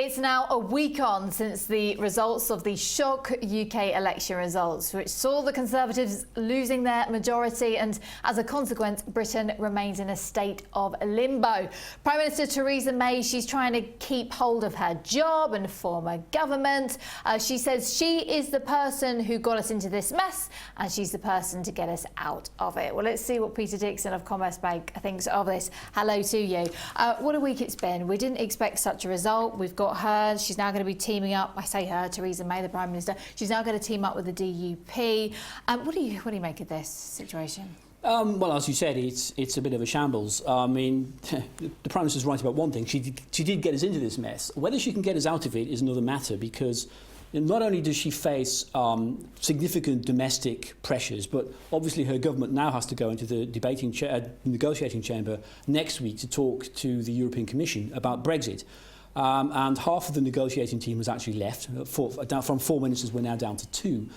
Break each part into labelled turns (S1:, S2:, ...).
S1: It's now a week on since the results of the shock UK election results, which saw the Conservatives losing their majority, and as a consequence, Britain remains in a state of limbo. Prime Minister Theresa May, she's trying to keep hold of her job and form a government. She says she is the person who got us into this mess, and she's the person to get us out of it. Well, let's see what Peter Dixon of Commerzbank thinks of this. Hello to you. What a week it's been. We didn't expect such a result. We've got her. She's now going to be teaming up. I say her, Theresa May, the Prime Minister. She's now going to team up with the DUP. What do you make of this situation?
S2: Well, as you said, it's a bit of a shambles. I mean, the Prime Minister's right about one thing. She did get us into this mess. Whether she can get us out of it is another matter, because not only does she face significant domestic pressures, but obviously her government now has to go into the negotiating chamber next week to talk to the European Commission about Brexit. And half of the negotiating team has actually left. From 4 ministers, we're now down to 2.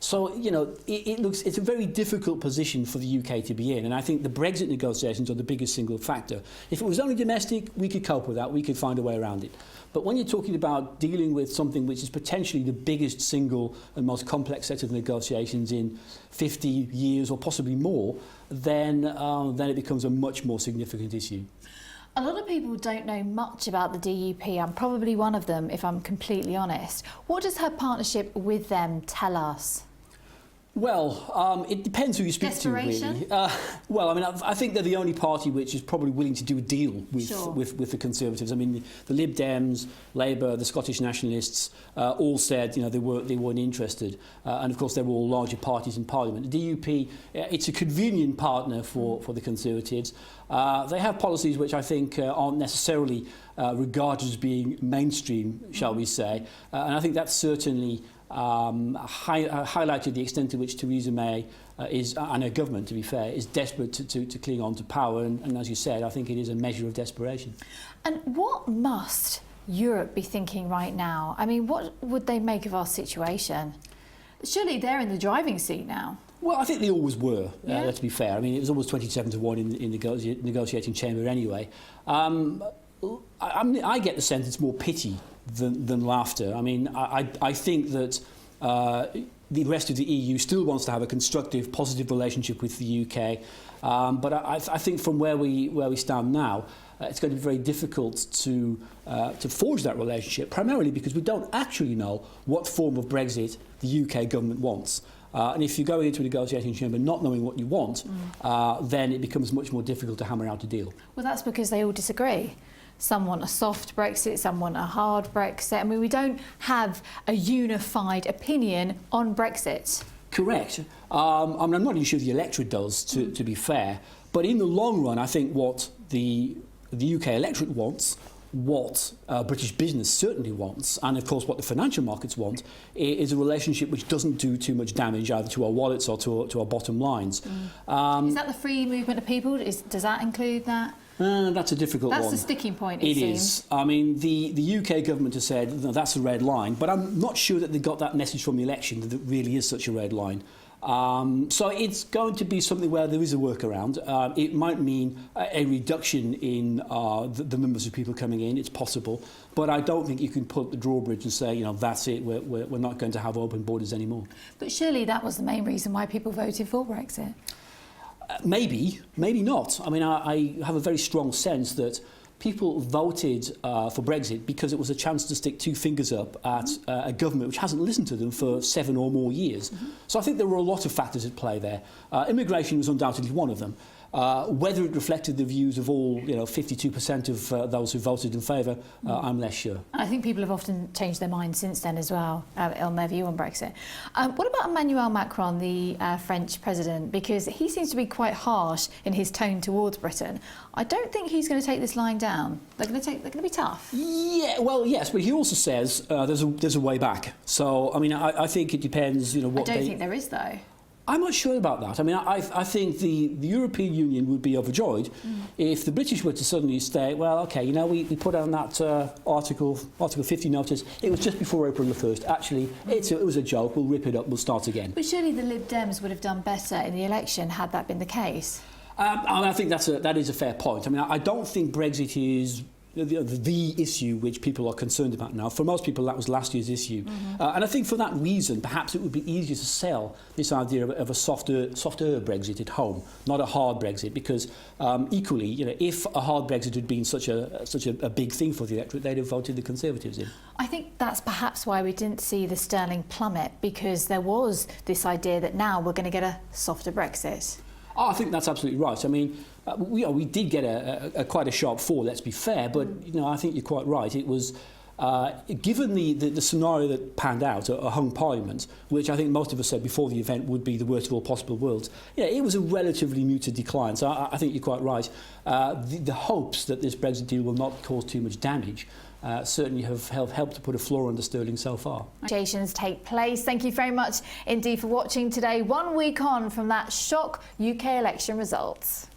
S2: So, you know, it's a very difficult position for the UK to be in. And I think the Brexit negotiations are the biggest single factor. If it was only domestic, we could cope with that. We could find a way around it. But when you're talking about dealing with something which is potentially the biggest single and most complex set of negotiations in 50 years or possibly more, then it becomes a much more significant issue.
S1: A lot of people don't know much about the DUP. I'm probably one of them, if I'm completely honest. What does her partnership with them tell us?
S2: Well, it depends who you speak to, really. Well, I mean, I think they're the only party which is probably willing to do a deal with the Conservatives. I mean, the Lib Dems, Labour, the Scottish Nationalists all said, you know, they weren't interested. And of course, they were all larger parties in Parliament. The DUP, it's a convenient partner for the Conservatives. They have policies which I think aren't necessarily regarded as being mainstream, shall we say. And I think that's certainly highlighted the extent to which Theresa May and her government, to be fair, is desperate to cling on to power. And as you said, I think it is a measure of desperation. And
S1: what must Europe be thinking right now? I mean, what would they make of our situation? Surely they're in the driving seat now.
S2: Well, I think they always were, to be fair. I mean, it was almost 27-1 in the negotiating chamber anyway. I get the sense it's more pity than laughter. I mean, I think that the rest of the EU still wants to have a constructive, positive relationship with the UK. But I think from where we stand now, it's going to be very difficult to forge that relationship, primarily because we don't actually know what form of Brexit the UK government wants. And if you're going into a negotiating chamber not knowing what you want, then it becomes much more difficult to hammer out a deal.
S1: Well, that's because they all disagree. Some want a soft Brexit, some want a hard Brexit. I mean, we don't have a unified opinion on Brexit.
S2: Correct. I mean, I'm not even sure the electorate does, to be fair. But in the long run, I think what the UK electorate wants, what British business certainly wants, and of course what the financial markets want, is a relationship which doesn't do too much damage either to our wallets or to our bottom lines.
S1: Is that the free movement of people? Does that include that?
S2: That's a difficult one.
S1: That's the sticking point, it
S2: seems. Is. I mean, the UK government has said, no, that's a red line, but I'm not sure that they got that message from the election that it really is such a red line. So it's going to be something where there is a workaround. It might mean a reduction in the numbers of people coming in. It's possible. But I don't think you can put up the drawbridge and say, you know, that's it, we're not going to have open borders anymore.
S1: But surely that was the main reason why people voted for Brexit.
S2: Maybe not. I mean, I have a very strong sense that people voted for Brexit because it was a chance to stick two fingers up at a government which hasn't listened to them for 7 or more years. So I think there were a lot of factors at play there. Immigration was undoubtedly one of them. Whether it reflected the views of all, 52% of those who voted in favour, I'm less sure.
S1: I think people have often changed their minds since then as well on their view on Brexit. What about Emmanuel-Macron, the French president? Because he seems to be quite harsh in his tone towards Britain. I don't think he's going to take this lying down. They're going to be tough. Yeah,
S2: well, yes, but he also says there's a way back. So, I mean, I think it depends, what
S1: I don't think there is, though.
S2: I'm not sure about that. I mean, I think the European Union would be overjoyed if the British were to suddenly say, well, OK, we put on that Article 50 notice. It was just before April the 1st. Actually, it was a joke. We'll rip it up. We'll start again.
S1: But surely the Lib Dems would have done better in the election had that been the case.
S2: I think that is a fair point. I mean, I don't think Brexit is the issue which people are concerned about now. For most people, that was last year's issue. And I think for that reason, perhaps it would be easier to sell this idea of a softer Brexit at home, not a hard Brexit, because equally, if a hard Brexit had been such a big thing for the electorate, they'd have voted the Conservatives in.
S1: I think that's perhaps why we didn't see the sterling plummet, because there was this idea that now we're going to get a softer Brexit.
S2: Oh, I think that's absolutely right. I mean, we did get a quite a sharp fall, let's be fair, but I think you're quite right. It was, given the scenario that panned out, a hung parliament, which I think most of us said before the event would be the worst of all possible worlds, it was a relatively muted decline. So I think you're quite right. The hopes that this Brexit deal will not cause too much damage certainly have helped to put a floor under sterling so far.
S1: Negotiations take place. Thank you very much indeed for watching today, 1 week on from that shock UK election results.